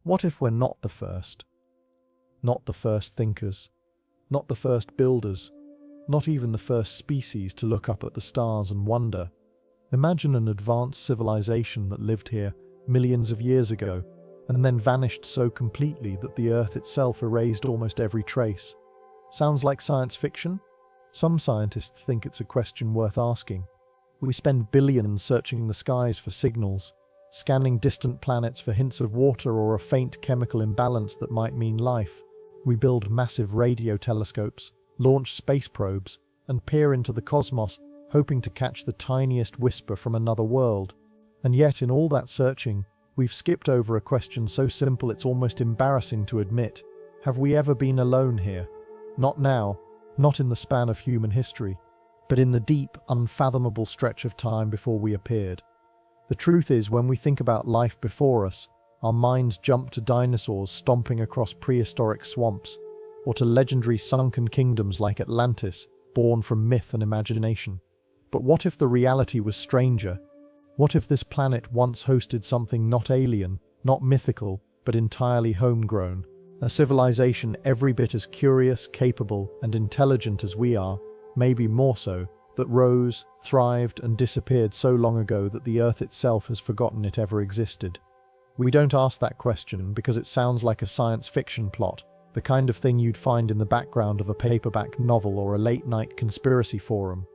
What if we're not the first? Not the first thinkers, not the first builders, not even the first species to look up at the stars and wonder. Imagine an advanced civilization that lived here millions of years ago and then vanished so completely that the Earth itself erased almost every trace. Sounds like science fiction? Some scientists think it's a question worth asking. We spend billions searching the skies for signals, scanning distant planets for hints of water or a faint chemical imbalance that might mean life. We build massive radio telescopes, launch space probes, and peer into the cosmos, hoping to catch the tiniest whisper from another world. And yet, in all that searching, we've skipped over a question so simple it's almost embarrassing to admit. Have we ever been alone here? Not now, not in the span of human history, but in the deep, unfathomable stretch of time before we appeared. The truth is, when we think about life before us, our minds jump to dinosaurs stomping across prehistoric swamps, or to legendary sunken kingdoms like Atlantis, born from myth and imagination. But what if the reality was stranger? What if this planet once hosted something not alien, not mythical, but entirely homegrown? A civilization every bit as curious, capable, and intelligent as we are, maybe more so, that rose, thrived, and disappeared so long ago that the Earth itself has forgotten it ever existed. We don't ask that question because it sounds like a science fiction plot, the kind of thing you'd find in the background of a paperback novel or a late-night conspiracy forum.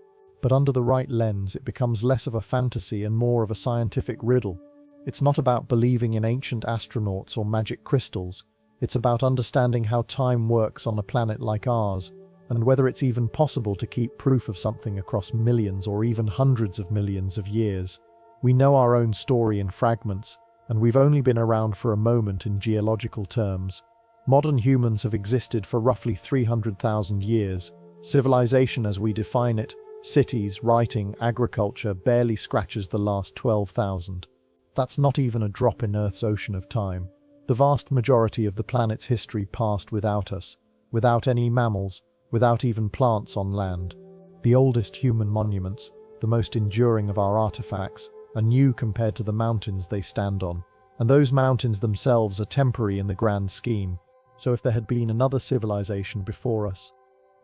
But under the right lens, it becomes less of a fantasy and more of a scientific riddle. It's not about believing in ancient astronauts or magic crystals. It's about understanding how time works on a planet like ours, and whether it's even possible to keep proof of something across millions or even hundreds of millions of years. We know our own story in fragments, and we've only been around for a moment in geological terms. Modern humans have existed for roughly 300,000 years. Civilization as we define it, cities, writing, agriculture, barely scratches the last 12,000. That's not even a drop in Earth's ocean of time. The vast majority of the planet's history passed without us, without any mammals, without even plants on land. The oldest human monuments, the most enduring of our artifacts, are new compared to the mountains they stand on. And those mountains themselves are temporary in the grand scheme. So if there had been another civilization before us,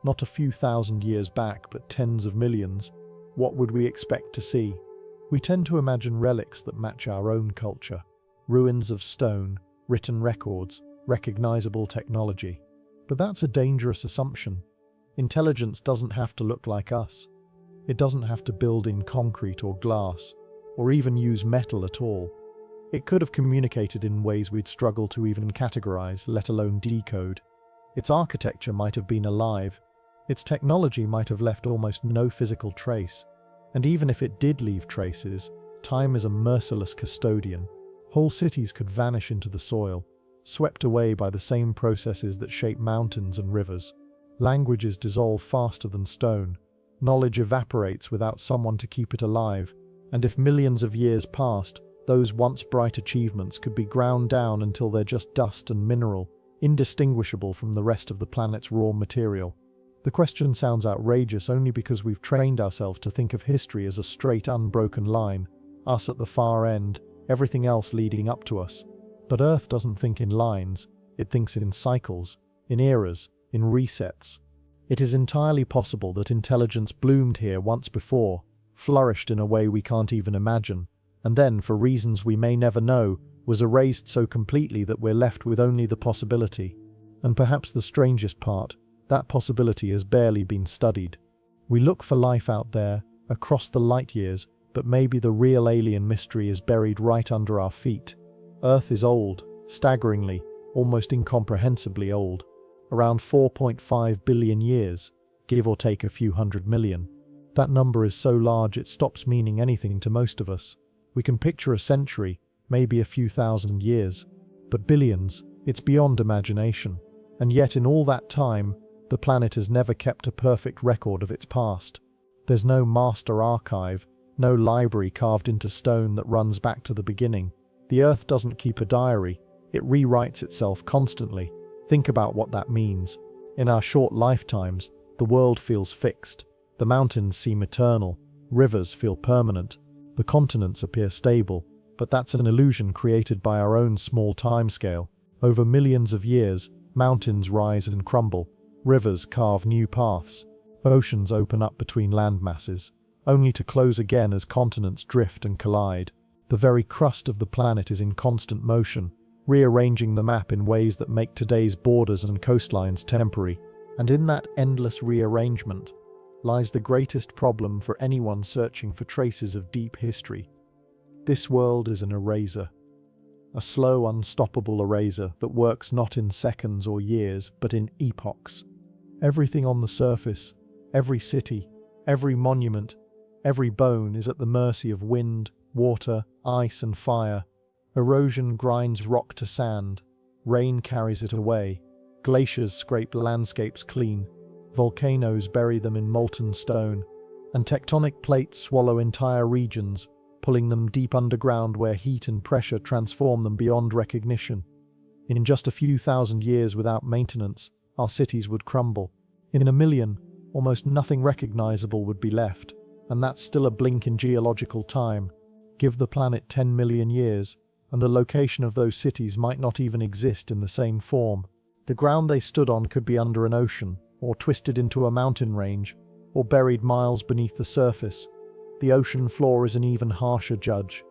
not a few thousand years back, but tens of millions, what would we expect to see? We tend to imagine relics that match our own culture. Ruins of stone, written records, recognizable technology. But that's a dangerous assumption. Intelligence doesn't have to look like us. It doesn't have to build in concrete or glass, or even use metal at all. It could have communicated in ways we'd struggle to even categorize, let alone decode. Its architecture might have been alive. Its technology might have left almost no physical trace. And even if it did leave traces, time is a merciless custodian. Whole cities could vanish into the soil, swept away by the same processes that shape mountains and rivers. Languages dissolve faster than stone. Knowledge evaporates without someone to keep it alive. And if millions of years passed, those once bright achievements could be ground down until they're just dust and mineral, indistinguishable from the rest of the planet's raw material. The question sounds outrageous only because we've trained ourselves to think of history as a straight, unbroken line, us at the far end, everything else leading up to us. But Earth doesn't think in lines, it thinks in cycles, in eras, in resets. It is entirely possible that intelligence bloomed here once before, flourished in a way we can't even imagine, and then, for reasons we may never know, was erased so completely that we're left with only the possibility. And perhaps the strangest part, that possibility has barely been studied. We look for life out there, across the light years, but maybe the real alien mystery is buried right under our feet. Earth is old, staggeringly, almost incomprehensibly old. Around 4.5 billion years, give or take a few hundred million. That number is so large it stops meaning anything to most of us. We can picture a century, maybe a few thousand years. But billions, it's beyond imagination. And yet in all that time, the planet has never kept a perfect record of its past. There's no master archive, no library carved into stone that runs back to the beginning. The Earth doesn't keep a diary, it rewrites itself constantly. Think about what that means. In our short lifetimes, the world feels fixed. The mountains seem eternal, rivers feel permanent, the continents appear stable, But that's an illusion created by our own small timescale. Over millions of years, mountains rise and crumble, rivers carve new paths, oceans open up between landmasses, only to close again as continents drift and collide. The very crust of the planet is in constant motion, rearranging the map in ways that make today's borders and coastlines temporary. And in that endless rearrangement lies the greatest problem for anyone searching for traces of deep history. This world is an eraser. A slow, unstoppable eraser that works not in seconds or years, but in epochs. Everything on the surface, every city, every monument, every bone is at the mercy of wind, water, ice and fire. Erosion grinds rock to sand. Rain carries it away. Glaciers scrape landscapes clean. Volcanoes bury them in molten stone. And tectonic plates swallow entire regions, pulling them deep underground where heat and pressure transform them beyond recognition. In just a few thousand years without maintenance, our cities would crumble. In a million, almost nothing recognizable would be left, and that's still a blink in geological time. Give the planet 10 million years, and the location of those cities might not even exist in the same form. The ground they stood on could be under an ocean, or twisted into a mountain range, or buried miles beneath the surface. The ocean floor is an even harsher judge.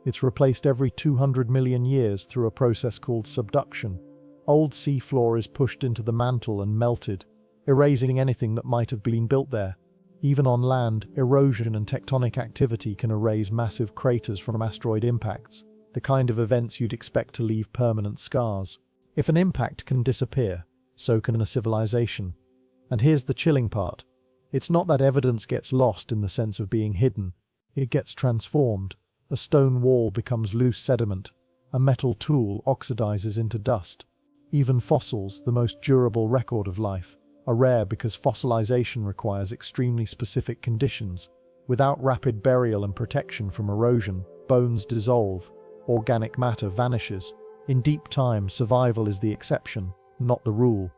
It's replaced every 200 million years through a process called subduction. Old seafloor is pushed into the mantle and melted, erasing anything that might have been built there. Even on land, erosion and tectonic activity can erase massive craters from asteroid impacts, the kind of events you'd expect to leave permanent scars. If an impact can disappear, so can a civilization. And here's the chilling part. It's not that evidence gets lost in the sense of being hidden. It gets transformed. A stone wall becomes loose sediment. A metal tool oxidizes into dust. Even fossils, the most durable record of life, are rare because fossilization requires extremely specific conditions. Without rapid burial and protection from erosion, bones dissolve. Organic matter vanishes. In deep time, survival is the exception, not the rule.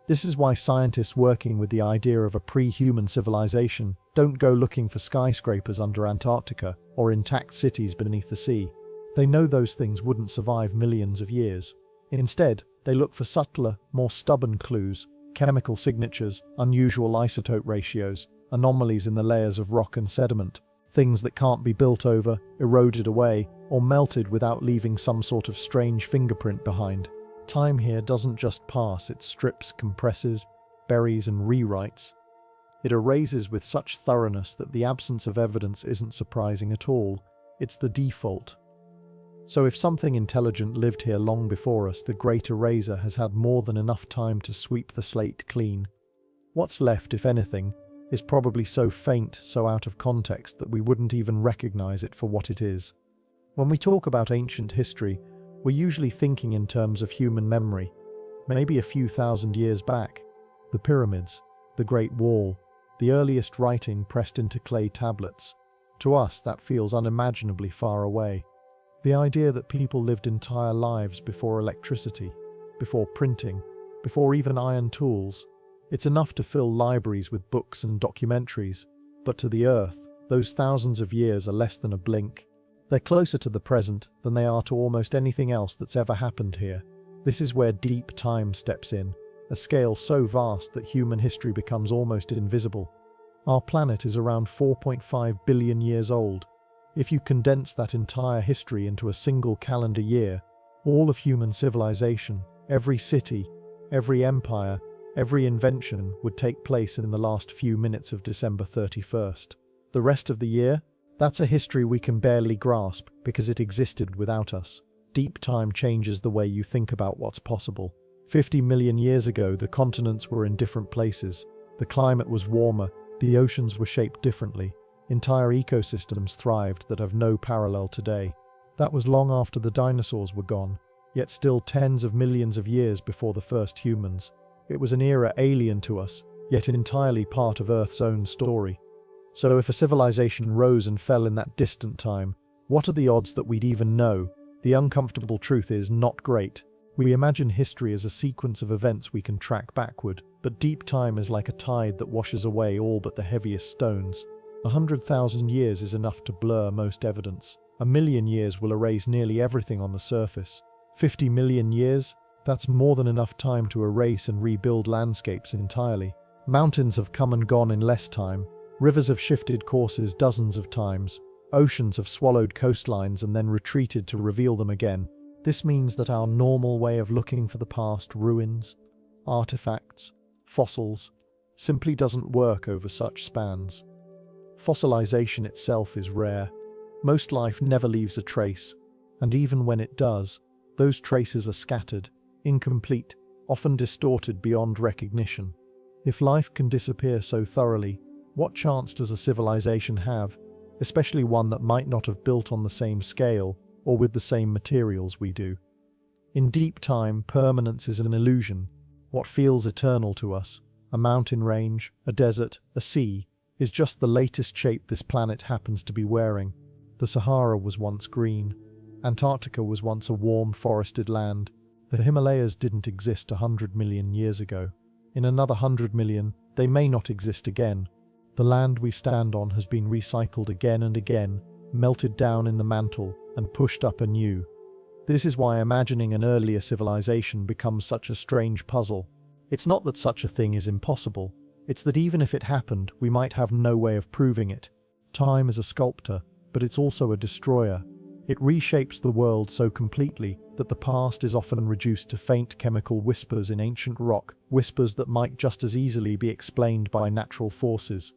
This is why scientists working with the idea of a pre-human civilization don't go looking for skyscrapers under Antarctica or intact cities beneath the sea. They know those things wouldn't survive millions of years. Instead, they look for subtler, more stubborn clues, chemical signatures, unusual isotope ratios, anomalies in the layers of rock and sediment, things that can't be built over, eroded away, or melted without leaving some sort of strange fingerprint behind. Time here doesn't just pass, it strips, compresses, buries and rewrites. It erases with such thoroughness that the absence of evidence isn't surprising at all. It's the default. So if something intelligent lived here long before us, the Great Eraser has had more than enough time to sweep the slate clean. What's left, if anything, is probably so faint, so out of context that we wouldn't even recognize it for what it is. When we talk about ancient history, we're usually thinking in terms of human memory, maybe a few thousand years back. The pyramids, the Great Wall, the earliest writing pressed into clay tablets. To us, that feels unimaginably far away. The idea that people lived entire lives before electricity, before printing, before even iron tools. It's enough to fill libraries with books and documentaries, but to the Earth, those thousands of years are less than a blink. They're closer to the present than they are to almost anything else that's ever happened here. This is where deep time steps in, a scale so vast that human history becomes almost invisible. Our planet is around 4.5 billion years old. If you condense that entire history into a single calendar year, all of human civilization, every city, every empire, every invention would take place in the last few minutes of December 31st. The rest of the year? That's a history we can barely grasp because it existed without us. Deep time changes the way you think about what's possible. 50 million years ago, the continents were in different places. The climate was warmer, the oceans were shaped differently. Entire ecosystems thrived that have no parallel today. That was long after the dinosaurs were gone, yet still tens of millions of years before the first humans. It was an era alien to us, yet entirely part of Earth's own story. So if a civilization rose and fell in that distant time, what are the odds that we'd even know? The uncomfortable truth is not great. We imagine history as a sequence of events we can track backward, but deep time is like a tide that washes away all but the heaviest stones. 100,000 years is enough to blur most evidence. A million years will erase nearly everything on the surface. 50 million years? That's more than enough time to erase and rebuild landscapes entirely. Mountains have come and gone in less time. Rivers have shifted courses dozens of times. Oceans have swallowed coastlines and then retreated to reveal them again. This means that our normal way of looking for the past, ruins, artifacts, fossils, simply doesn't work over such spans. Fossilization itself is rare. Most life never leaves a trace, and even when it does, those traces are scattered, incomplete, often distorted beyond recognition. If life can disappear so thoroughly, what chance does a civilization have, especially one that might not have built on the same scale or with the same materials we do? In deep time, permanence is an illusion. What feels eternal to us, a mountain range, a desert, a sea, is just the latest shape this planet happens to be wearing. The Sahara was once green. Antarctica was once a warm, forested land. The Himalayas didn't exist 100 million years ago. In another 100 million, they may not exist again. The land we stand on has been recycled again and again, melted down in the mantle, and pushed up anew. This is why imagining an earlier civilization becomes such a strange puzzle. It's not that such a thing is impossible. It's that even if it happened, we might have no way of proving it. Time is a sculptor, but it's also a destroyer. It reshapes the world so completely that the past is often reduced to faint chemical whispers in ancient rock, whispers that might just as easily be explained by natural forces.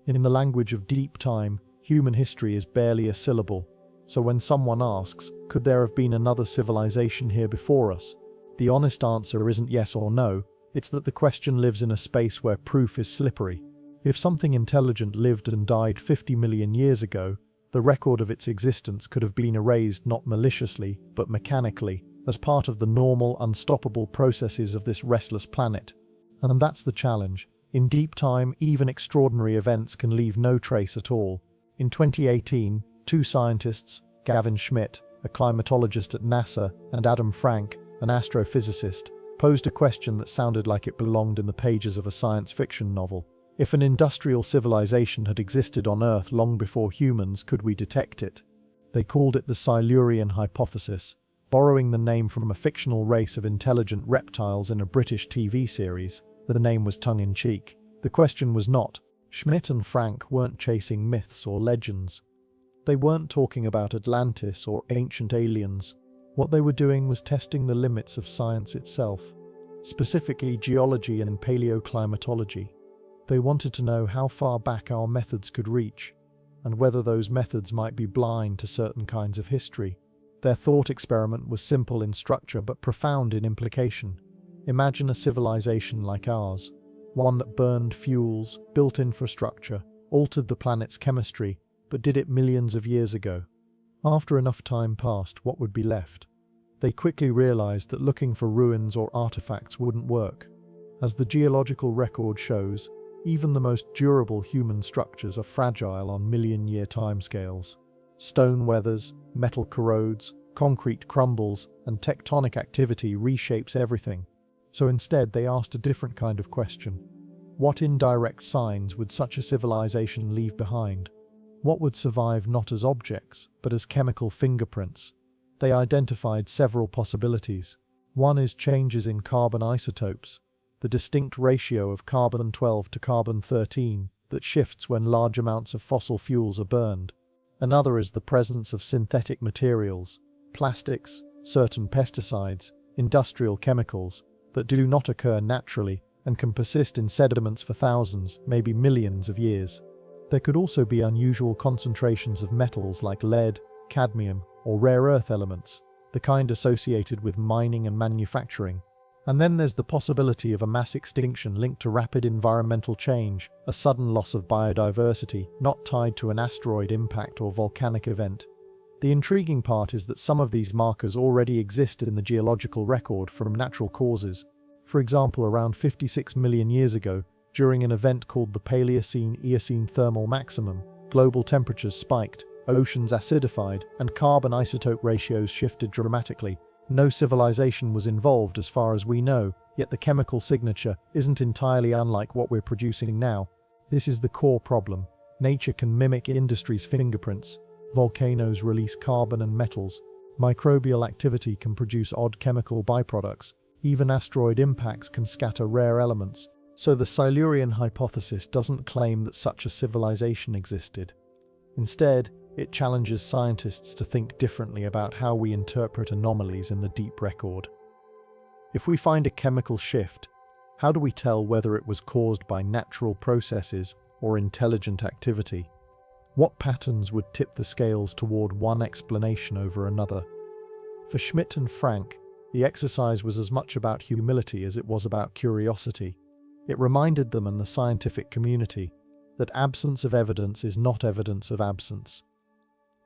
In the language of deep time, human history is barely a syllable. So when someone asks, could there have been another civilization here before us? The honest answer isn't yes or no, it's that the question lives in a space where proof is slippery. If something intelligent lived and died 50 million years ago, the record of its existence could have been erased not maliciously, but mechanically, as part of the normal, unstoppable processes of this restless planet. And that's the challenge. In deep time, even extraordinary events can leave no trace at all. In 2018, two scientists, Gavin Schmidt, a climatologist at NASA, and Adam Frank, an astrophysicist, posed a question that sounded like it belonged in the pages of a science fiction novel. If an industrial civilization had existed on Earth long before humans, could we detect it? They called it the Silurian Hypothesis, borrowing the name from a fictional race of intelligent reptiles in a British TV series. The name was tongue-in-cheek. The question was not. Schmidt and Frank weren't chasing myths or legends. They weren't talking about Atlantis or ancient aliens. What they were doing was testing the limits of science itself, specifically geology and paleoclimatology. They wanted to know how far back our methods could reach, and whether those methods might be blind to certain kinds of history. Their thought experiment was simple in structure but profound in implication. Imagine a civilization like ours, one that burned fuels, built infrastructure, altered the planet's chemistry, but did it millions of years ago. After enough time passed, what would be left? They quickly realized that looking for ruins or artifacts wouldn't work. As the geological record shows, even the most durable human structures are fragile on million-year timescales. Stone weathers, metal corrodes, concrete crumbles, and tectonic activity reshapes everything. So instead, they asked a different kind of question. What indirect signs would such a civilization leave behind? What would survive not as objects, but as chemical fingerprints? They identified several possibilities. One is changes in carbon isotopes, the distinct ratio of carbon-12 to carbon-13 that shifts when large amounts of fossil fuels are burned. Another is the presence of synthetic materials, plastics, certain pesticides, industrial chemicals, that do not occur naturally and can persist in sediments for thousands, maybe millions of years. There could also be unusual concentrations of metals like lead, cadmium, or rare earth elements, the kind associated with mining and manufacturing. And then there's the possibility of a mass extinction linked to rapid environmental change, a sudden loss of biodiversity, not tied to an asteroid impact or volcanic event. The intriguing part is that some of these markers already exist in the geological record from natural causes. For example, around 56 million years ago, during an event called the Paleocene-Eocene thermal maximum, global temperatures spiked, oceans acidified, and carbon isotope ratios shifted dramatically. No civilization was involved as far as we know, yet the chemical signature isn't entirely unlike what we're producing now. This is the core problem. Nature can mimic industry's fingerprints, Volcanoes release carbon and metals. Microbial activity can produce odd chemical byproducts. Even asteroid impacts can scatter rare elements. So the Silurian hypothesis doesn't claim that such a civilization existed. Instead, it challenges scientists to think differently about how we interpret anomalies in the deep record. If we find a chemical shift, how do we tell whether it was caused by natural processes or intelligent activity? What patterns would tip the scales toward one explanation over another? For Schmidt and Frank, the exercise was as much about humility as it was about curiosity. It reminded them and the scientific community that absence of evidence is not evidence of absence.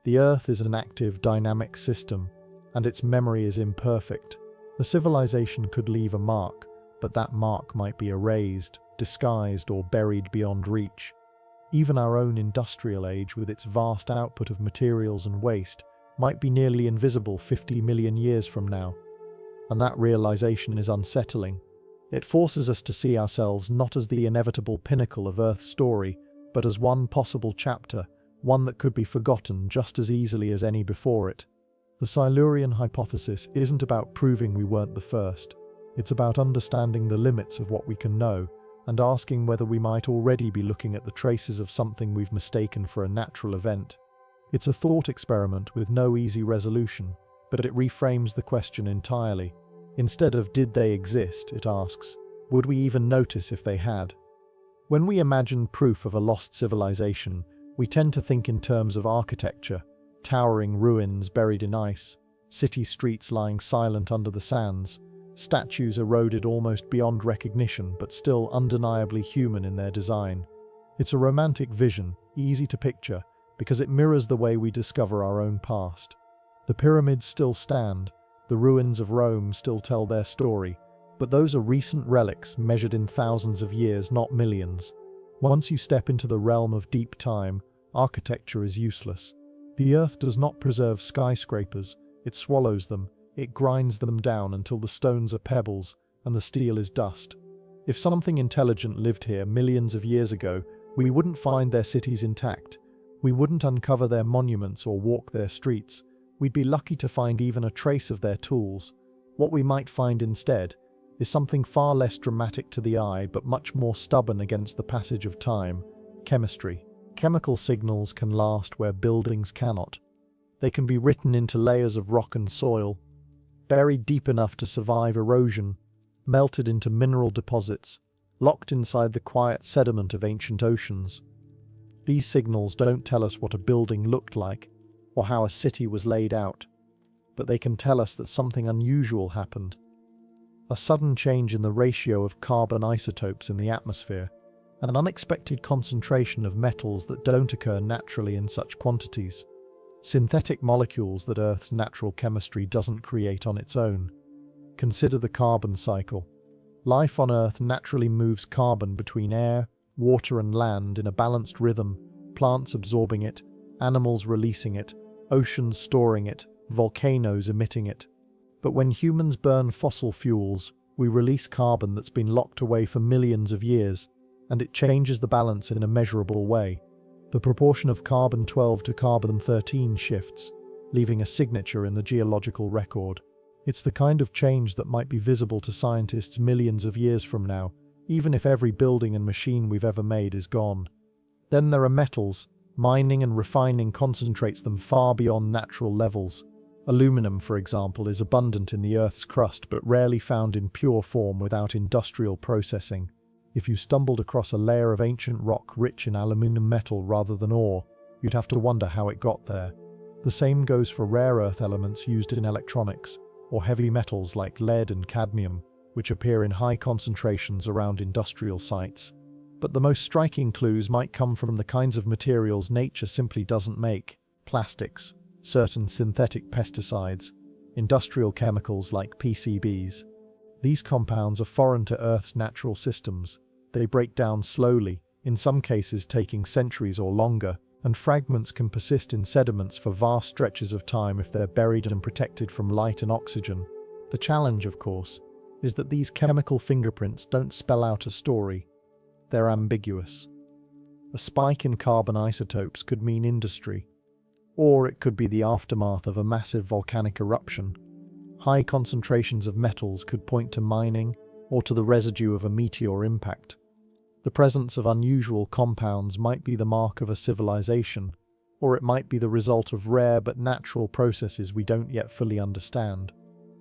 The Earth is an active, dynamic system, and its memory is imperfect. The civilization could leave a mark, but that mark might be erased, disguised, or buried beyond reach. Even our own industrial age, with its vast output of materials and waste, might be nearly invisible 50 million years from now. And that realization is unsettling. It forces us to see ourselves not as the inevitable pinnacle of Earth's story, but as one possible chapter, one that could be forgotten just as easily as any before it. The Silurian hypothesis isn't about proving we weren't the first. It's about understanding the limits of what we can know and asking whether we might already be looking at the traces of something we've mistaken for a natural event. It's a thought experiment with no easy resolution, but it reframes the question entirely. Instead of "did they exist?" it asks, "would we even notice if they had?" When we imagine proof of a lost civilization, we tend to think in terms of architecture, towering ruins buried in ice, city streets lying silent under the sands, statues eroded almost beyond recognition but still undeniably human in their design. It's a romantic vision, easy to picture, because it mirrors the way we discover our own past. The pyramids still stand, the ruins of Rome still tell their story, but those are recent relics measured in thousands of years, not millions. Once you step into the realm of deep time, architecture is useless. The Earth does not preserve skyscrapers, it swallows them, it grinds them down until the stones are pebbles and the steel is dust. If something intelligent lived here millions of years ago, we wouldn't find their cities intact. We wouldn't uncover their monuments or walk their streets. We'd be lucky to find even a trace of their tools. What we might find instead is something far less dramatic to the eye but much more stubborn against the passage of time: chemistry. Chemical signals can last where buildings cannot. They can be written into layers of rock and soil, buried deep enough to survive erosion, melted into mineral deposits, locked inside the quiet sediment of ancient oceans. These signals don't tell us what a building looked like or how a city was laid out, but they can tell us that something unusual happened. A sudden change in the ratio of carbon isotopes in the atmosphere, an unexpected concentration of metals that don't occur naturally in such quantities. Synthetic molecules that Earth's natural chemistry doesn't create on its own. Consider the carbon cycle. Life on Earth naturally moves carbon between air, water and land in a balanced rhythm, plants absorbing it, animals releasing it, oceans storing it, volcanoes emitting it. But when humans burn fossil fuels, we release carbon that's been locked away for millions of years, and it changes the balance in a measurable way. The proportion of carbon-12 to carbon-13 shifts, leaving a signature in the geological record. It's the kind of change that might be visible to scientists millions of years from now, even if every building and machine we've ever made is gone. Then there are metals. Mining and refining concentrates them far beyond natural levels. Aluminum, for example, is abundant in the Earth's crust but rarely found in pure form without industrial processing. If you stumbled across a layer of ancient rock rich in aluminum metal rather than ore, you'd have to wonder how it got there. The same goes for rare earth elements used in electronics, or heavy metals like lead and cadmium, which appear in high concentrations around industrial sites. But the most striking clues might come from the kinds of materials nature simply doesn't make: plastics, certain synthetic pesticides, industrial chemicals like PCBs. These compounds are foreign to Earth's natural systems. They break down slowly, in some cases taking centuries or longer, and fragments can persist in sediments for vast stretches of time if they're buried and protected from light and oxygen. The challenge, of course, is that these chemical fingerprints don't spell out a story. They're ambiguous. A spike in carbon isotopes could mean industry. Or it could be the aftermath of a massive volcanic eruption. High concentrations of metals could point to mining or to the residue of a meteor impact. The presence of unusual compounds might be the mark of a civilization, or it might be the result of rare but natural processes we don't yet fully understand.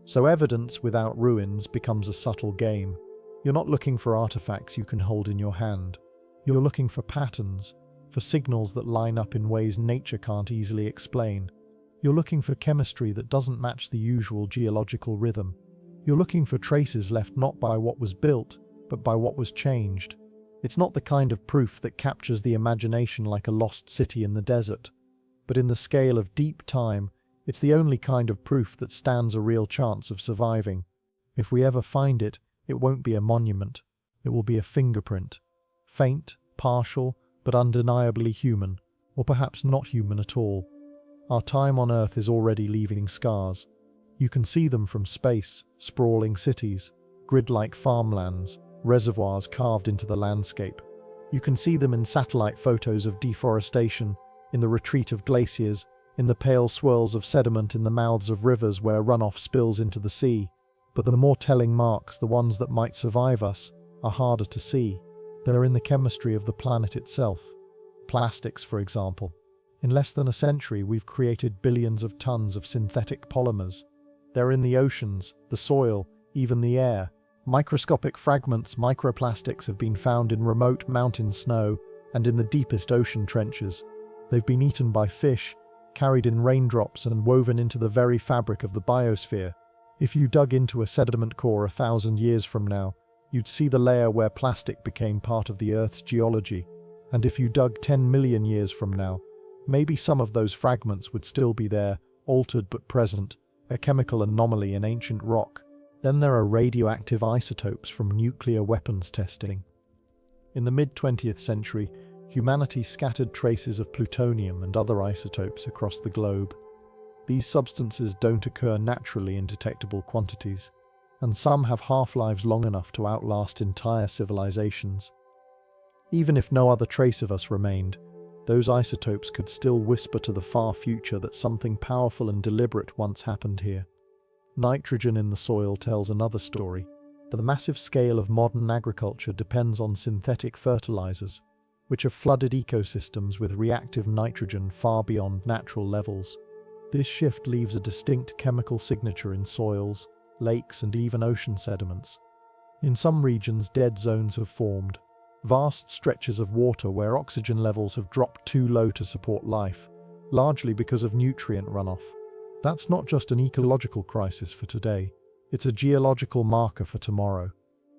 So evidence without ruins becomes a subtle game. You're not looking for artifacts you can hold in your hand. You're looking for patterns, for signals that line up in ways nature can't easily explain. You're looking for chemistry that doesn't match the usual geological rhythm. You're looking for traces left not by what was built, but by what was changed. It's not the kind of proof that captures the imagination like a lost city in the desert, but in the scale of deep time, it's the only kind of proof that stands a real chance of surviving. If we ever find it, it won't be a monument. It will be a fingerprint. Faint, partial, but undeniably human, or perhaps not human at all. Our time on Earth is already leaving scars. You can see them from space, sprawling cities, grid-like farmlands, reservoirs carved into the landscape. You can see them in satellite photos of deforestation, in the retreat of glaciers, in the pale swirls of sediment in the mouths of rivers where runoff spills into the sea. But the more telling marks, the ones that might survive us, are harder to see. They're in the chemistry of the planet itself. Plastics, for example. In less than a century, we've created billions of tons of synthetic polymers. They're in the oceans, the soil, even the air. Microscopic fragments, microplastics, have been found in remote mountain snow and in the deepest ocean trenches. They've been eaten by fish, carried in raindrops and woven into the very fabric of the biosphere. If you dug into a sediment core 1,000 years from now, you'd see the layer where plastic became part of the Earth's geology. And if you dug 10 million years from now, maybe some of those fragments would still be there, altered but present, a chemical anomaly in ancient rock. Then there are radioactive isotopes from nuclear weapons testing. In the mid-20th century, humanity scattered traces of plutonium and other isotopes across the globe. These substances don't occur naturally in detectable quantities, and some have half-lives long enough to outlast entire civilizations. Even if no other trace of us remained, those isotopes could still whisper to the far future that something powerful and deliberate once happened here. Nitrogen in the soil tells another story. The massive scale of modern agriculture depends on synthetic fertilizers, which have flooded ecosystems with reactive nitrogen far beyond natural levels. This shift leaves a distinct chemical signature in soils, lakes, and even ocean sediments. In some regions, dead zones have formed, vast stretches of water where oxygen levels have dropped too low to support life, largely because of nutrient runoff. That's not just an ecological crisis for today, it's a geological marker for tomorrow.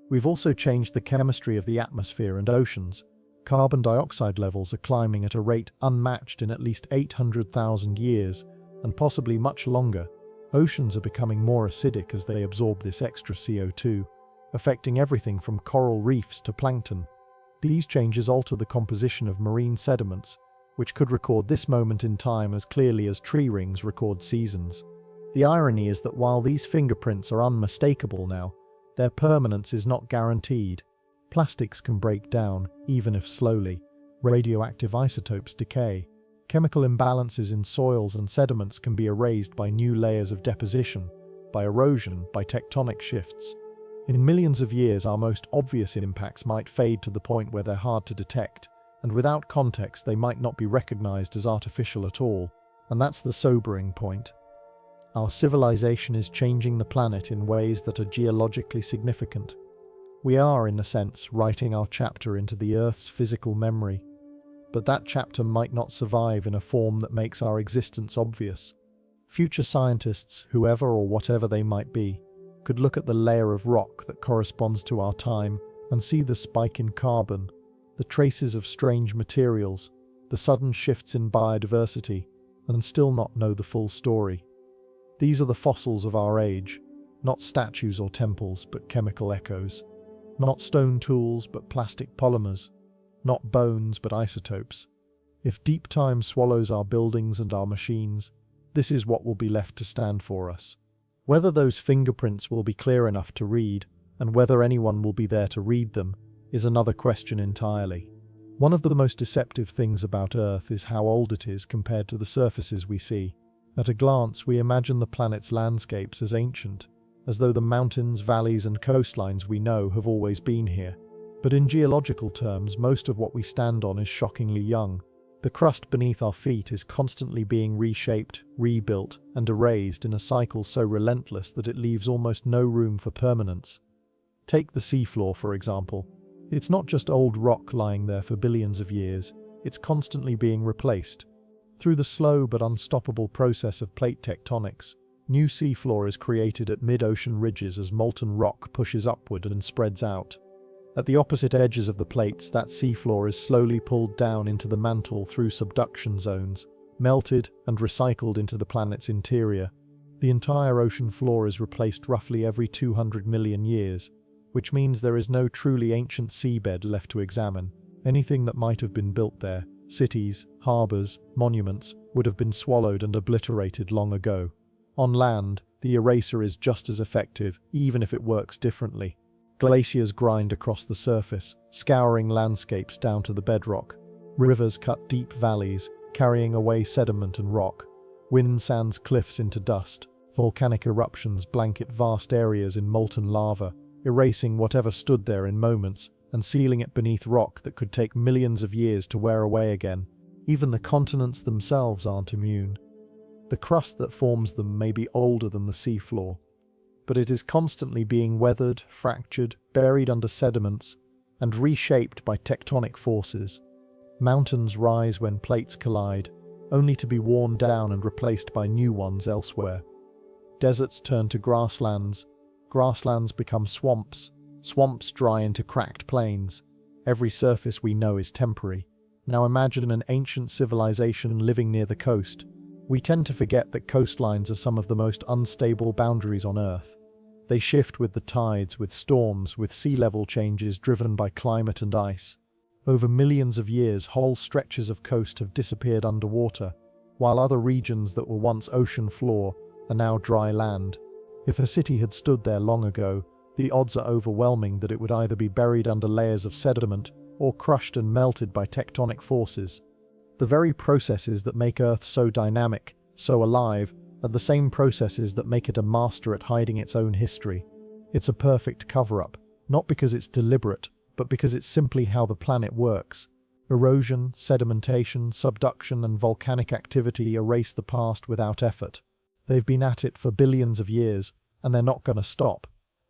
We've also changed the chemistry of the atmosphere and oceans. Carbon dioxide levels are climbing at a rate unmatched in at least 800,000 years, and possibly much longer. Oceans are becoming more acidic as they absorb this extra CO2, affecting everything from coral reefs to plankton. These changes alter the composition of marine sediments, which could record this moment in time as clearly as tree rings record seasons. The irony is that while these fingerprints are unmistakable now, their permanence is not guaranteed. Plastics can break down, even if slowly. Radioactive isotopes decay. Chemical imbalances in soils and sediments can be erased by new layers of deposition, by erosion, by tectonic shifts. In millions of years, our most obvious impacts might fade to the point where they're hard to detect, and without context they might not be recognized as artificial at all. And that's the sobering point. Our civilization is changing the planet in ways that are geologically significant. We are, in a sense, writing our chapter into the Earth's physical memory. But that chapter might not survive in a form that makes our existence obvious. Future scientists, whoever or whatever they might be, could look at the layer of rock that corresponds to our time and see the spike in carbon, the traces of strange materials, the sudden shifts in biodiversity, and still not know the full story. These are the fossils of our age, not statues or temples, but chemical echoes. Not stone tools, but plastic polymers. Not bones, but isotopes. If deep time swallows our buildings and our machines, this is what will be left to stand for us. Whether those fingerprints will be clear enough to read, and whether anyone will be there to read them, is another question entirely. One of the most deceptive things about Earth is how old it is compared to the surfaces we see. At a glance, we imagine the planet's landscapes as ancient, as though the mountains, valleys, and coastlines we know have always been here. But in geological terms, most of what we stand on is shockingly young. The crust beneath our feet is constantly being reshaped, rebuilt, and erased in a cycle so relentless that it leaves almost no room for permanence. Take the seafloor, for example. It's not just old rock lying there for billions of years, it's constantly being replaced. Through the slow but unstoppable process of plate tectonics, new seafloor is created at mid-ocean ridges as molten rock pushes upward and spreads out. At the opposite edges of the plates, that seafloor is slowly pulled down into the mantle through subduction zones, melted and recycled into the planet's interior. The entire ocean floor is replaced roughly every 200 million years, which means there is no truly ancient seabed left to examine. Anything that might have been built there, cities, harbors, monuments, would have been swallowed and obliterated long ago. On land, the eraser is just as effective, even if it works differently. Glaciers grind across the surface, scouring landscapes down to the bedrock. Rivers cut deep valleys, carrying away sediment and rock. Wind sands cliffs into dust. Volcanic eruptions blanket vast areas in molten lava, erasing whatever stood there in moments and sealing it beneath rock that could take millions of years to wear away again. Even the continents themselves aren't immune. The crust that forms them may be older than the seafloor, but it is constantly being weathered, fractured, buried under sediments, and reshaped by tectonic forces. Mountains rise when plates collide, only to be worn down and replaced by new ones elsewhere. Deserts turn to grasslands, grasslands become swamps, swamps dry into cracked plains. Every surface we know is temporary. Now imagine an ancient civilization living near the coast. We tend to forget that coastlines are some of the most unstable boundaries on Earth. They shift with the tides, with storms, with sea level changes driven by climate and ice. Over millions of years, whole stretches of coast have disappeared underwater, while other regions that were once ocean floor are now dry land. If a city had stood there long ago, the odds are overwhelming that it would either be buried under layers of sediment or crushed and melted by tectonic forces. The very processes that make Earth so dynamic, so alive, are the same processes that make it a master at hiding its own history. It's a perfect cover-up, not because it's deliberate, but because it's simply how the planet works. Erosion, sedimentation, subduction, and volcanic activity erase the past without effort. They've been at it for billions of years, and they're not going to stop.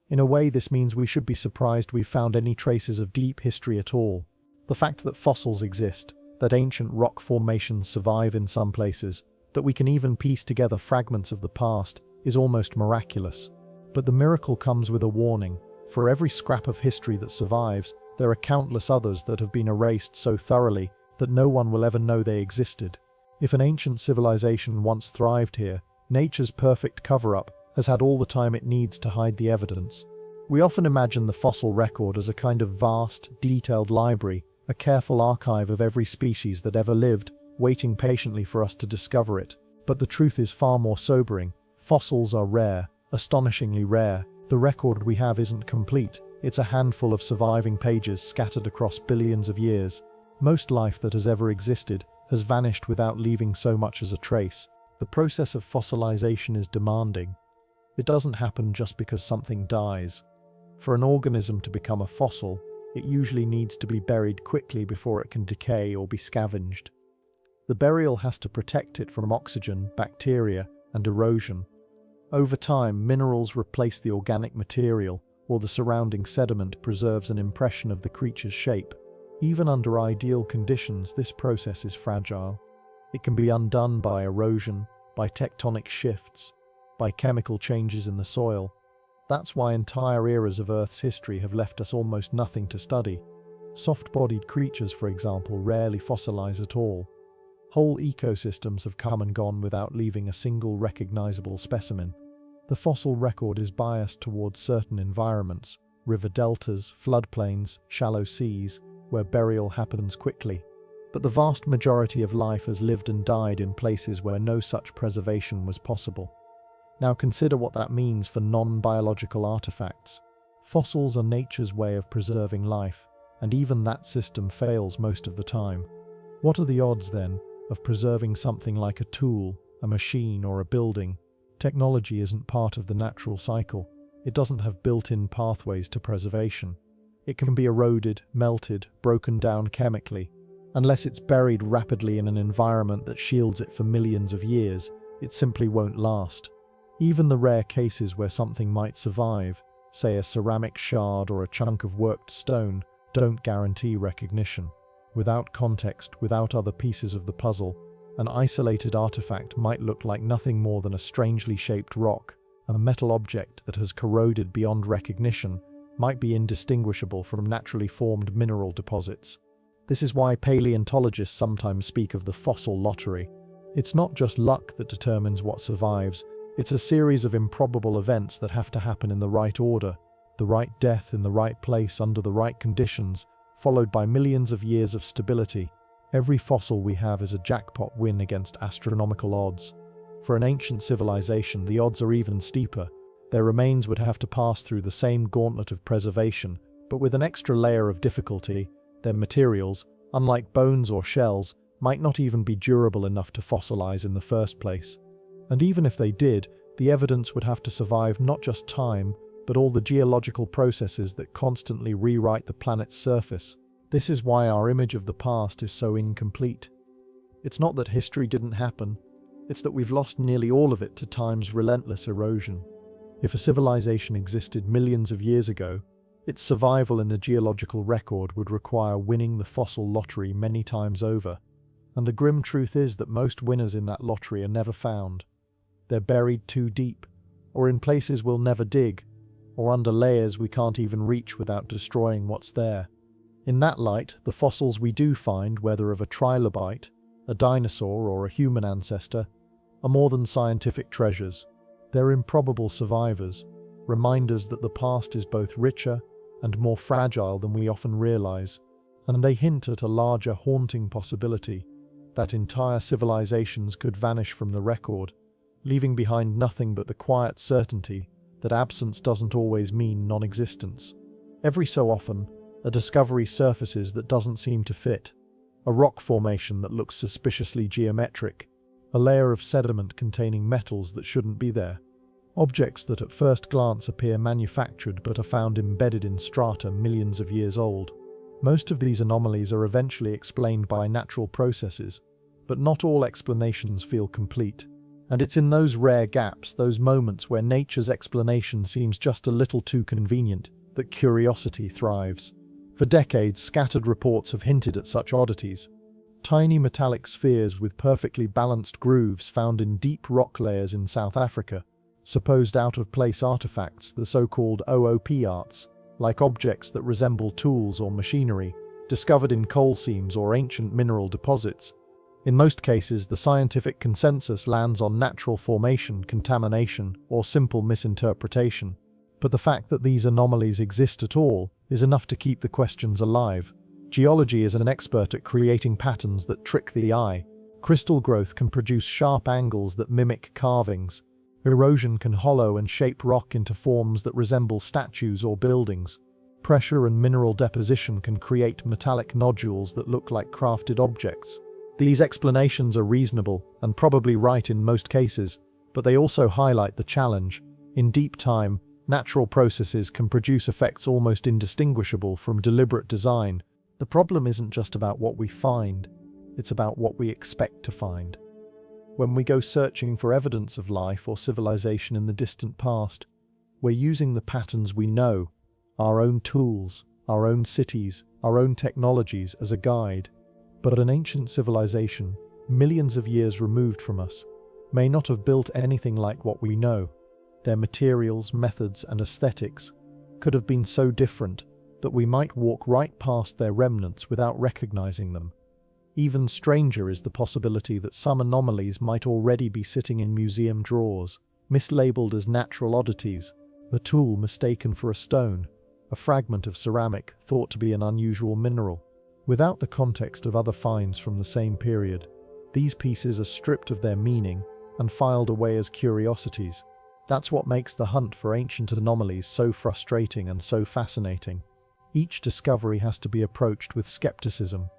In a way, this means we should be surprised we've found any traces of deep history at all. The fact that fossils exist, that ancient rock formations survive in some places, that we can even piece together fragments of the past, is almost miraculous. But the miracle comes with a warning. For every scrap of history that survives, there are countless others that have been erased so thoroughly that no one will ever know they existed. If an ancient civilization once thrived here, nature's perfect cover-up has had all the time it needs to hide the evidence. We often imagine the fossil record as a kind of vast, detailed library, a careful archive of every species that ever lived, waiting patiently for us to discover it. But the truth is far more sobering. Fossils are rare, astonishingly rare. The record we have isn't complete. It's a handful of surviving pages scattered across billions of years. Most life that has ever existed has vanished without leaving so much as a trace. The process of fossilization is demanding. It doesn't happen just because something dies. For an organism to become a fossil, it usually needs to be buried quickly before it can decay or be scavenged. The burial has to protect it from oxygen, bacteria, and erosion. Over time, minerals replace the organic material, or the surrounding sediment preserves an impression of the creature's shape. Even under ideal conditions, this process is fragile. It can be undone by erosion, by tectonic shifts, by chemical changes in the soil. That's why entire eras of Earth's history have left us almost nothing to study. Soft-bodied creatures, for example, rarely fossilize at all. Whole ecosystems have come and gone without leaving a single recognizable specimen. The fossil record is biased towards certain environments, river deltas, floodplains, shallow seas, where burial happens quickly. But the vast majority of life has lived and died in places where no such preservation was possible. Now consider what that means for non-biological artifacts. Fossils are nature's way of preserving life, and even that system fails most of the time. What are the odds, then, of preserving something like a tool, a machine, or a building? Technology isn't part of the natural cycle. It doesn't have built-in pathways to preservation. It can be eroded, melted, broken down chemically. Unless it's buried rapidly in an environment that shields it for millions of years, it simply won't last. Even the rare cases where something might survive, say a ceramic shard or a chunk of worked stone, don't guarantee recognition. Without context, without other pieces of the puzzle, an isolated artifact might look like nothing more than a strangely shaped rock. A metal object that has corroded beyond recognition might be indistinguishable from naturally formed mineral deposits. This is why paleontologists sometimes speak of the fossil lottery. It's not just luck that determines what survives, it's a series of improbable events that have to happen in the right order, the right death in the right place under the right conditions, followed by millions of years of stability. Every fossil we have is a jackpot win against astronomical odds. For an ancient civilization, the odds are even steeper. Their remains would have to pass through the same gauntlet of preservation, but with an extra layer of difficulty. Their materials, unlike bones or shells, might not even be durable enough to fossilize in the first place. And even if they did, the evidence would have to survive not just time, but all the geological processes that constantly rewrite the planet's surface. This is why our image of the past is so incomplete. It's not that history didn't happen, it's that we've lost nearly all of it to time's relentless erosion. If a civilization existed millions of years ago, its survival in the geological record would require winning the fossil lottery many times over. And the grim truth is that most winners in that lottery are never found. They're buried too deep, or in places we'll never dig, or under layers we can't even reach without destroying what's there. In that light, the fossils we do find, whether of a trilobite, a dinosaur, or a human ancestor, are more than scientific treasures. They're improbable survivors, reminders that the past is both richer and more fragile than we often realize, and they hint at a larger, haunting possibility that entire civilizations could vanish from the record, leaving behind nothing but the quiet certainty that absence doesn't always mean non-existence. Every so often, a discovery surfaces that doesn't seem to fit, a rock formation that looks suspiciously geometric, a layer of sediment containing metals that shouldn't be there, objects that at first glance appear manufactured but are found embedded in strata millions of years old. Most of these anomalies are eventually explained by natural processes, but not all explanations feel complete. And it's in those rare gaps, those moments where nature's explanation seems just a little too convenient, that curiosity thrives. For decades, scattered reports have hinted at such oddities. Tiny metallic spheres with perfectly balanced grooves found in deep rock layers in South Africa, supposed out-of-place artifacts, the so-called OOP arts, like objects that resemble tools or machinery, discovered in coal seams or ancient mineral deposits. In most cases, the scientific consensus lands on natural formation, contamination, or simple misinterpretation. But the fact that these anomalies exist at all is enough to keep the questions alive. Geology is an expert at creating patterns that trick the eye. Crystal growth can produce sharp angles that mimic carvings. Erosion can hollow and shape rock into forms that resemble statues or buildings. Pressure and mineral deposition can create metallic nodules that look like crafted objects. These explanations are reasonable and probably right in most cases, but they also highlight the challenge. In deep time, natural processes can produce effects almost indistinguishable from deliberate design. The problem isn't just about what we find, it's about what we expect to find. When we go searching for evidence of life or civilization in the distant past, we're using the patterns we know, our own tools, our own cities, our own technologies as a guide. But an ancient civilization, millions of years removed from us, may not have built anything like what we know. Their materials, methods, and aesthetics could have been so different that we might walk right past their remnants without recognizing them. Even stranger is the possibility that some anomalies might already be sitting in museum drawers, mislabeled as natural oddities, a tool mistaken for a stone, a fragment of ceramic thought to be an unusual mineral. Without the context of other finds from the same period, these pieces are stripped of their meaning and filed away as curiosities. That's what makes the hunt for ancient anomalies so frustrating and so fascinating. Each discovery has to be approached with skepticism,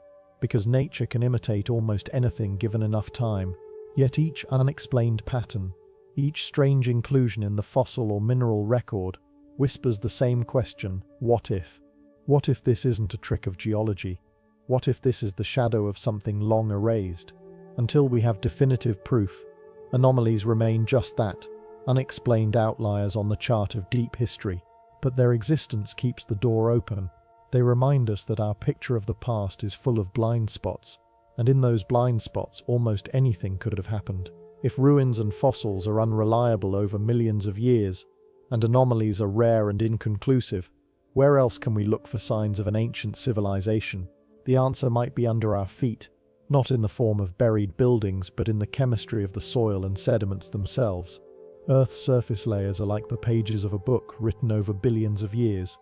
because nature can imitate almost anything given enough time. Yet each unexplained pattern, each strange inclusion in the fossil or mineral record, whispers the same question: what if? What if this isn't a trick of geology? What if this is the shadow of something long erased? Until we have definitive proof, anomalies remain just that, unexplained outliers on the chart of deep history. But their existence keeps the door open. They remind us that our picture of the past is full of blind spots, and in those blind spots almost anything could have happened. If ruins and fossils are unreliable over millions of years, and anomalies are rare and inconclusive, where else can we look for signs of an ancient civilization? The answer might be under our feet, not in the form of buried buildings, but in the chemistry of the soil and sediments themselves. Earth's surface layers are like the pages of a book written over billions of years.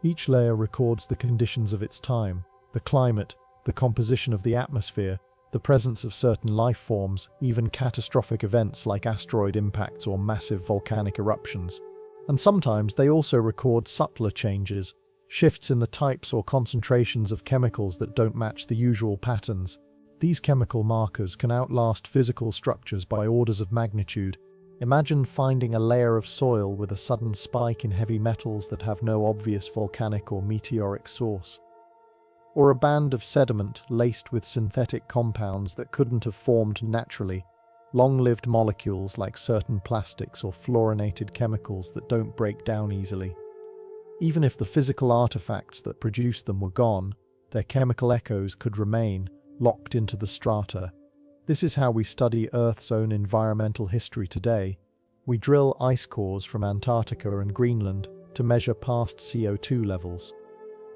Each layer records the conditions of its time, the climate, the composition of the atmosphere, the presence of certain life forms, even catastrophic events like asteroid impacts or massive volcanic eruptions. And sometimes they also record subtler changes, shifts in the types or concentrations of chemicals that don't match the usual patterns. These chemical markers can outlast physical structures by orders of magnitude. Imagine finding a layer of soil with a sudden spike in heavy metals that have no obvious volcanic or meteoric source. Or a band of sediment laced with synthetic compounds that couldn't have formed naturally, long-lived molecules like certain plastics or fluorinated chemicals that don't break down easily. Even if the physical artifacts that produced them were gone, their chemical echoes could remain, locked into the strata. This is how we study Earth's own environmental history today. We drill ice cores from Antarctica and Greenland to measure past CO2 levels.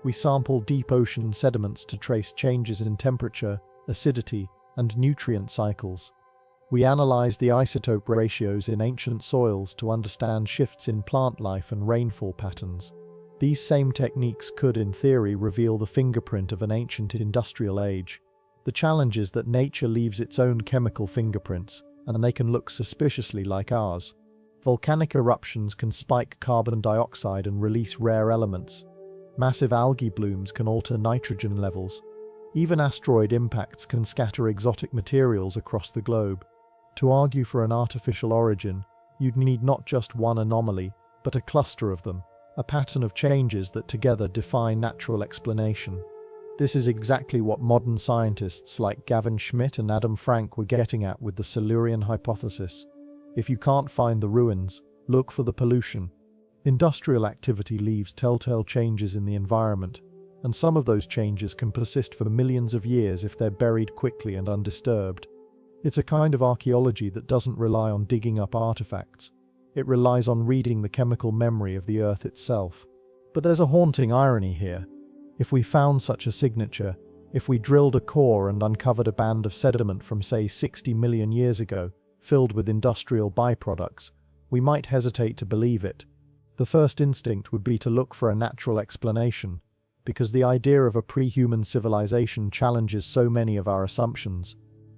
We sample deep ocean sediments to trace changes in temperature, acidity, and nutrient cycles. We analyze the isotope ratios in ancient soils to understand shifts in plant life and rainfall patterns. These same techniques could, in theory, reveal the fingerprint of an ancient industrial age. The challenge is that nature leaves its own chemical fingerprints, and they can look suspiciously like ours. Volcanic eruptions can spike carbon dioxide and release rare elements. Massive algae blooms can alter nitrogen levels. Even asteroid impacts can scatter exotic materials across the globe. To argue for an artificial origin, you'd need not just one anomaly, but a cluster of them, a pattern of changes that together defy natural explanation. This is exactly what modern scientists like Gavin Schmidt and Adam Frank were getting at with the Silurian Hypothesis. If you can't find the ruins, look for the pollution. Industrial activity leaves telltale changes in the environment, and some of those changes can persist for millions of years if they're buried quickly and undisturbed. It's a kind of archaeology that doesn't rely on digging up artifacts. It relies on reading the chemical memory of the Earth itself. But there's a haunting irony here. If we found such a signature, if we drilled a core and uncovered a band of sediment from, say, 60 million years ago, filled with industrial byproducts, we might hesitate to believe it. The first instinct would be to look for a natural explanation, because the idea of a pre-human civilization challenges so many of our assumptions.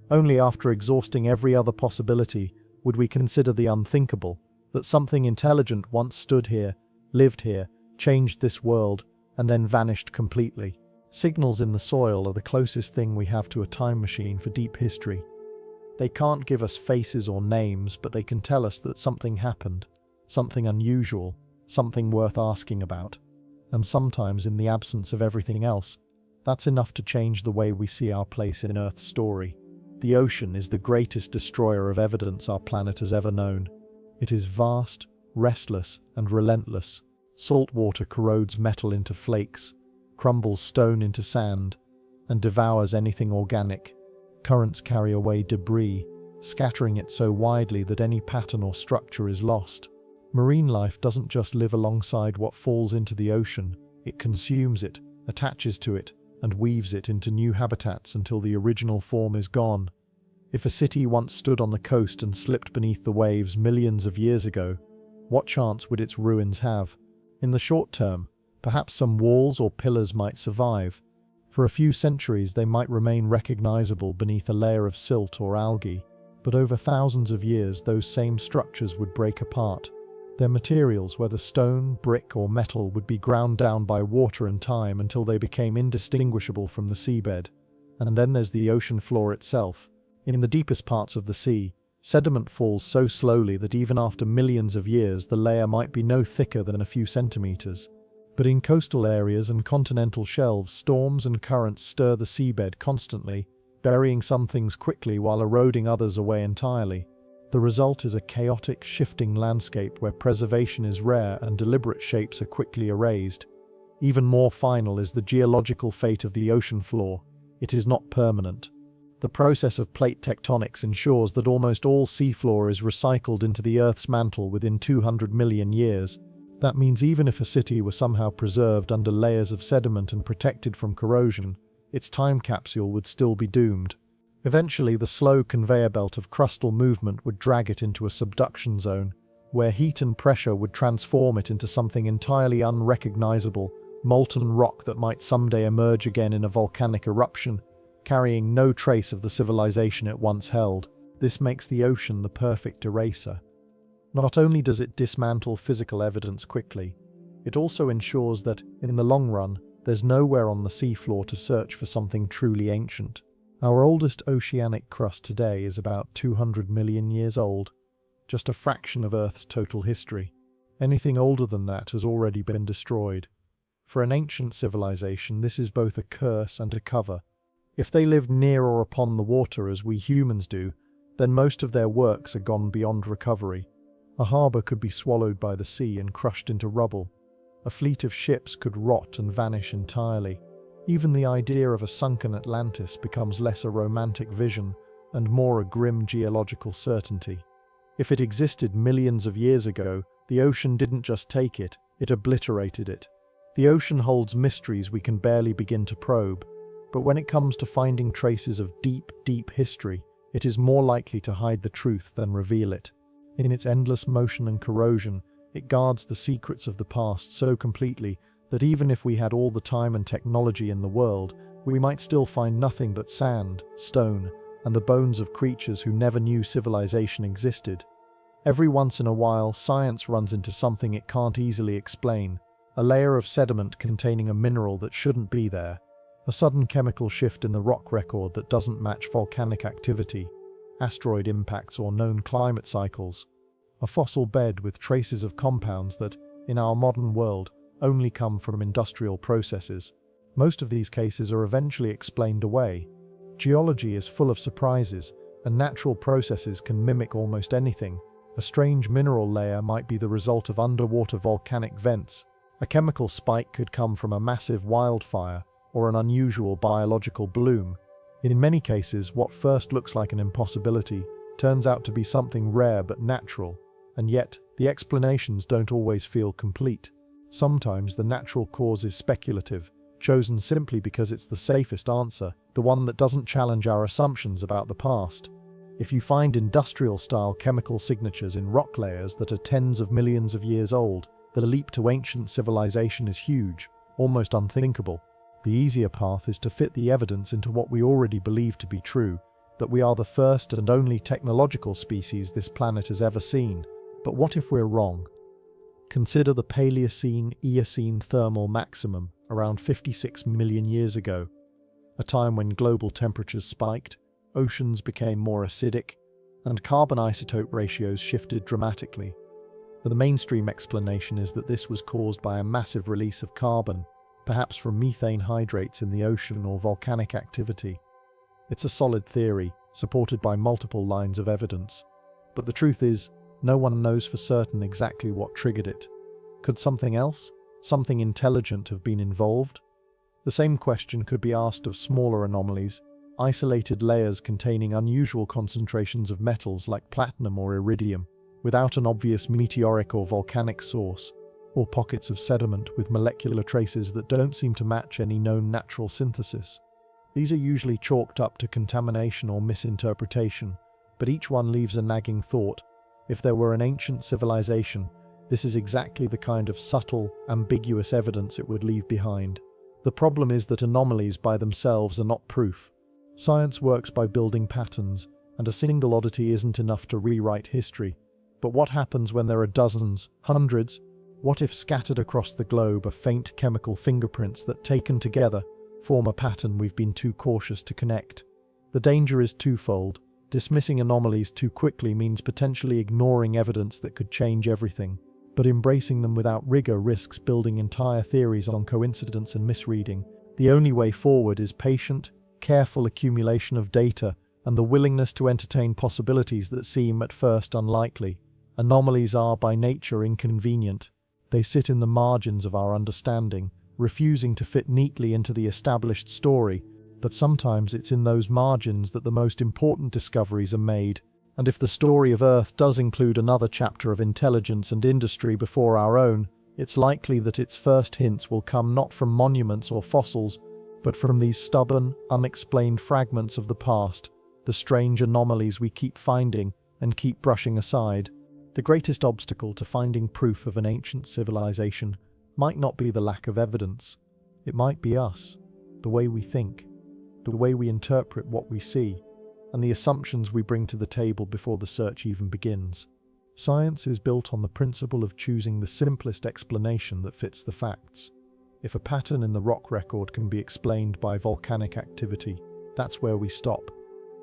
Only after exhausting every other possibility would we consider the unthinkable, that something intelligent once stood here, lived here, changed this world, and then vanished completely. Signals in the soil are the closest thing we have to a time machine for deep history. They can't give us faces or names, but they can tell us that something happened, something unusual, something worth asking about. And sometimes, in the absence of everything else, that's enough to change the way we see our place in Earth's story. The ocean is the greatest destroyer of evidence our planet has ever known. It is vast, restless, and relentless. Salt water corrodes metal into flakes, crumbles stone into sand, and devours anything organic. Currents carry away debris, scattering it so widely that any pattern or structure is lost. Marine life doesn't just live alongside what falls into the ocean, it consumes it, attaches to it, and weaves it into new habitats until the original form is gone. If a city once stood on the coast and slipped beneath the waves millions of years ago, what chance would its ruins have? In the short term, perhaps some walls or pillars might survive. For a few centuries they might remain recognizable beneath a layer of silt or algae, but over thousands of years those same structures would break apart. Their materials, whether stone, brick, or metal, would be ground down by water and time until they became indistinguishable from the seabed. And then there's the ocean floor itself. In the deepest parts of the sea, sediment falls so slowly that even after millions of years the layer might be no thicker than a few centimeters. But in coastal areas and continental shelves, storms and currents stir the seabed constantly, burying some things quickly while eroding others away entirely. The result is a chaotic, shifting landscape where preservation is rare and deliberate shapes are quickly erased. Even more final is the geological fate of the ocean floor. It is not permanent. The process of plate tectonics ensures that almost all seafloor is recycled into the Earth's mantle within 200 million years. That means even if a city were somehow preserved under layers of sediment and protected from corrosion, its time capsule would still be doomed. Eventually, the slow conveyor belt of crustal movement would drag it into a subduction zone, where heat and pressure would transform it into something entirely unrecognizable, molten rock that might someday emerge again in a volcanic eruption, carrying no trace of the civilization it once held. This makes the ocean the perfect eraser. Not only does it dismantle physical evidence quickly, it also ensures that, in the long run, there's nowhere on the seafloor to search for something truly ancient. Our oldest oceanic crust today is about 200 million years old, just a fraction of Earth's total history. Anything older than that has already been destroyed. For an ancient civilization, this is both a curse and a cover. If they lived near or upon the water as we humans do, then most of their works are gone beyond recovery. A harbour could be swallowed by the sea and crushed into rubble. A fleet of ships could rot and vanish entirely. Even the idea of a sunken Atlantis becomes less a romantic vision and more a grim geological certainty. If it existed millions of years ago, the ocean didn't just take it, it obliterated it. The ocean holds mysteries we can barely begin to probe, but when it comes to finding traces of deep, deep history, it is more likely to hide the truth than reveal it. In its endless motion and corrosion, it guards the secrets of the past so completely that even if we had all the time and technology in the world, we might still find nothing but sand, stone, and the bones of creatures who never knew civilization existed. Every once in a while, science runs into something it can't easily explain, a layer of sediment containing a mineral that shouldn't be there, a sudden chemical shift in the rock record that doesn't match volcanic activity, asteroid impacts or known climate cycles, a fossil bed with traces of compounds that, in our modern world, only come from industrial processes. Most of these cases are eventually explained away. Geology is full of surprises, and natural processes can mimic almost anything. A strange mineral layer might be the result of underwater volcanic vents. A chemical spike could come from a massive wildfire or an unusual biological bloom. In many cases, what first looks like an impossibility turns out to be something rare but natural, and yet the explanations don't always feel complete. Sometimes the natural cause is speculative, chosen simply because it's the safest answer, the one that doesn't challenge our assumptions about the past. If you find industrial-style chemical signatures in rock layers that are tens of millions of years old, the leap to ancient civilization is huge, almost unthinkable. The easier path is to fit the evidence into what we already believe to be true, that we are the first and only technological species this planet has ever seen. But what if we're wrong? Consider the Paleocene-Eocene thermal maximum around 56 million years ago, a time when global temperatures spiked, oceans became more acidic, and carbon isotope ratios shifted dramatically. The mainstream explanation is that this was caused by a massive release of carbon, perhaps from methane hydrates in the ocean or volcanic activity. It's a solid theory, supported by multiple lines of evidence. But the truth is, no one knows for certain exactly what triggered it. Could something else, something intelligent, have been involved? The same question could be asked of smaller anomalies, isolated layers containing unusual concentrations of metals like platinum or iridium, without an obvious meteoric or volcanic source, or pockets of sediment with molecular traces that don't seem to match any known natural synthesis. These are usually chalked up to contamination or misinterpretation, but each one leaves a nagging thought. If there were an ancient civilization, this is exactly the kind of subtle, ambiguous evidence it would leave behind. The problem is that anomalies by themselves are not proof. Science works by building patterns, and a single oddity isn't enough to rewrite history. But what happens when there are dozens, hundreds? What if scattered across the globe are faint chemical fingerprints that, taken together, form a pattern we've been too cautious to connect? The danger is twofold. Dismissing anomalies too quickly means potentially ignoring evidence that could change everything, but embracing them without rigor risks building entire theories on coincidence and misreading. The only way forward is patient, careful accumulation of data and the willingness to entertain possibilities that seem at first unlikely. Anomalies are by nature inconvenient. They sit in the margins of our understanding, refusing to fit neatly into the established story, but sometimes it's in those margins that the most important discoveries are made. And if the story of Earth does include another chapter of intelligence and industry before our own, it's likely that its first hints will come not from monuments or fossils, but from these stubborn, unexplained fragments of the past, the strange anomalies we keep finding and keep brushing aside. The greatest obstacle to finding proof of an ancient civilization might not be the lack of evidence. It might be us, the way we think, the way we interpret what we see, and the assumptions we bring to the table before the search even begins. Science is built on the principle of choosing the simplest explanation that fits the facts. If a pattern in the rock record can be explained by volcanic activity, that's where we stop.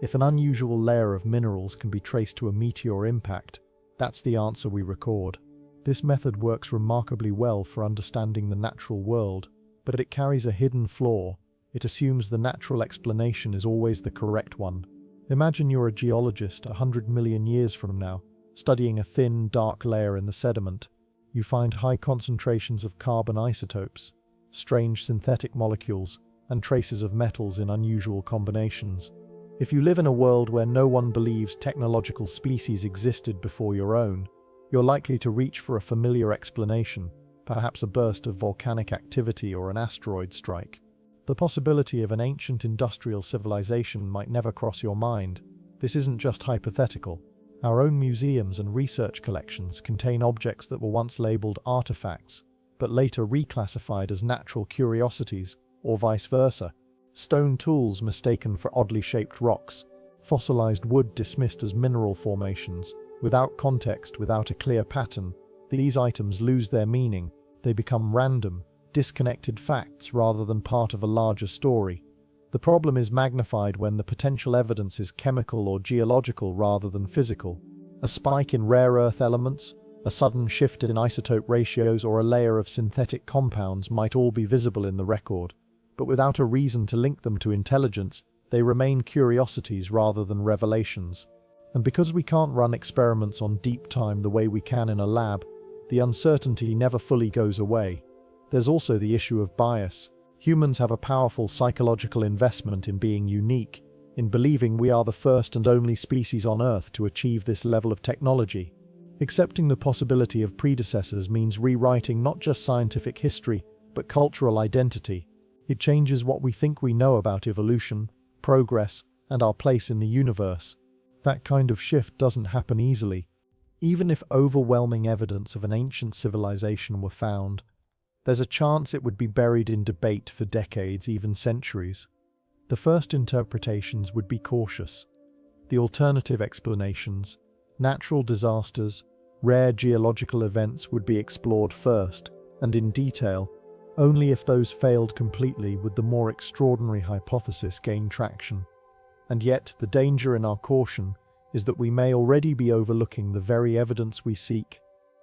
If an unusual layer of minerals can be traced to a meteor impact, that's the answer we record. This method works remarkably well for understanding the natural world, but it carries a hidden flaw. It assumes the natural explanation is always the correct one. Imagine you're a geologist 100 million years from now, studying a thin, dark layer in the sediment. You find high concentrations of carbon isotopes, strange synthetic molecules, and traces of metals in unusual combinations. If you live in a world where no one believes technological species existed before your own, you're likely to reach for a familiar explanation, perhaps a burst of volcanic activity or an asteroid strike. The possibility of an ancient industrial civilization might never cross your mind. This isn't just hypothetical. Our own museums and research collections contain objects that were once labeled artifacts, but later reclassified as natural curiosities, or vice versa. Stone tools mistaken for oddly shaped rocks, fossilized wood dismissed as mineral formations. Without context, without a clear pattern, these items lose their meaning. They become random, disconnected facts rather than part of a larger story. The problem is magnified when the potential evidence is chemical or geological rather than physical. A spike in rare earth elements, a sudden shift in isotope ratios, or a layer of synthetic compounds might all be visible in the record, but without a reason to link them to intelligence, they remain curiosities rather than revelations. And because we can't run experiments on deep time the way we can in a lab, the uncertainty never fully goes away. There's also the issue of bias. Humans have a powerful psychological investment in being unique, in believing we are the first and only species on Earth to achieve this level of technology. Accepting the possibility of predecessors means rewriting not just scientific history, but cultural identity. It changes what we think we know about evolution, progress, and our place in the universe. That kind of shift doesn't happen easily. Even if overwhelming evidence of an ancient civilization were found, there's a chance it would be buried in debate for decades, even centuries. The first interpretations would be cautious. The alternative explanations, natural disasters, rare geological events would be explored first, and in detail. Only if those failed completely would the more extraordinary hypothesis gain traction. And yet, the danger in our caution is that we may already be overlooking the very evidence we seek.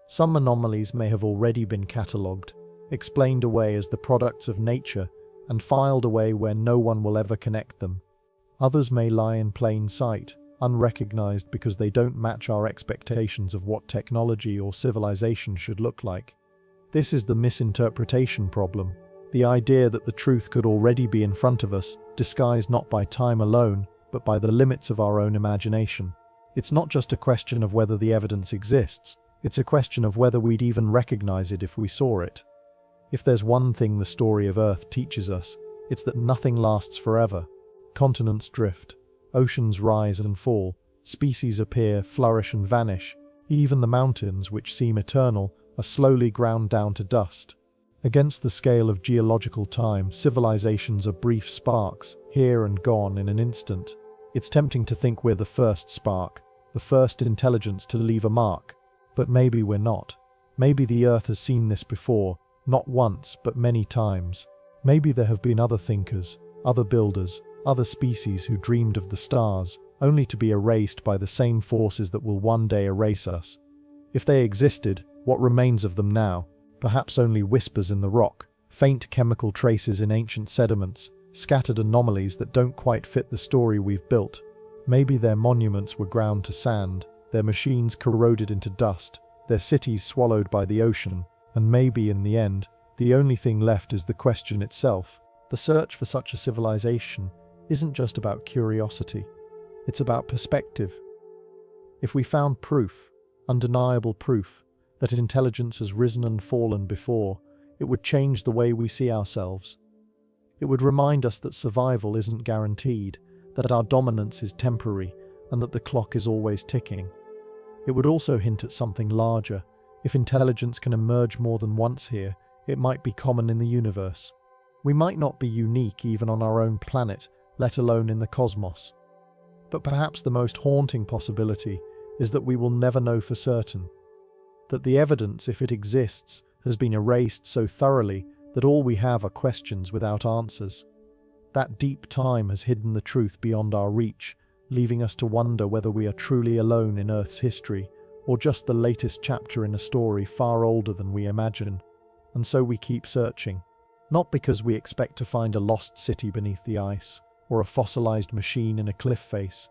Some anomalies may have already been catalogued, explained away as the products of nature, and filed away where no one will ever connect them. Others may lie in plain sight, unrecognized because they don't match our expectations of what technology or civilization should look like. This is the misinterpretation problem, the idea that the truth could already be in front of us, disguised not by time alone, but by the limits of our own imagination. It's not just a question of whether the evidence exists, it's a question of whether we'd even recognize it if we saw it. If there's one thing the story of Earth teaches us, it's that nothing lasts forever. Continents drift, oceans rise and fall, species appear, flourish and vanish. Even the mountains, which seem eternal, are slowly ground down to dust. Against the scale of geological time, civilizations are brief sparks, here and gone in an instant. It's tempting to think we're the first spark, the first intelligence to leave a mark. But maybe we're not. Maybe the Earth has seen this before, not once, but many times. Maybe there have been other thinkers, other builders, other species who dreamed of the stars, only to be erased by the same forces that will one day erase us. If they existed, what remains of them now? Perhaps only whispers in the rock, faint chemical traces in ancient sediments, scattered anomalies that don't quite fit the story we've built. Maybe their monuments were ground to sand, their machines corroded into dust, their cities swallowed by the ocean, and maybe in the end, the only thing left is the question itself. The search for such a civilization isn't just about curiosity, it's about perspective. If we found proof, undeniable proof, that intelligence has risen and fallen before, it would change the way we see ourselves. It would remind us that survival isn't guaranteed, that our dominance is temporary, and that the clock is always ticking. It would also hint at something larger. If intelligence can emerge more than once here, it might be common in the universe. We might not be unique even on our own planet, let alone in the cosmos. But perhaps the most haunting possibility is that we will never know for certain. That the evidence, if it exists, has been erased so thoroughly that all we have are questions without answers. That deep time has hidden the truth beyond our reach, leaving us to wonder whether we are truly alone in Earth's history, or just the latest chapter in a story far older than we imagine. And so we keep searching. Not because we expect to find a lost city beneath the ice, or a fossilized machine in a cliff face,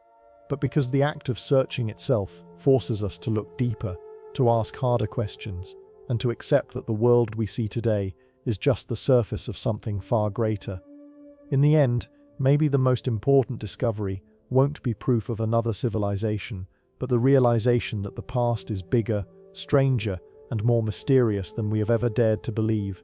but because the act of searching itself forces us to look deeper, to ask harder questions, and to accept that the world we see today is just the surface of something far greater. In the end, maybe the most important discovery won't be proof of another civilization, but the realization that the past is bigger, stranger, and more mysterious than we have ever dared to believe.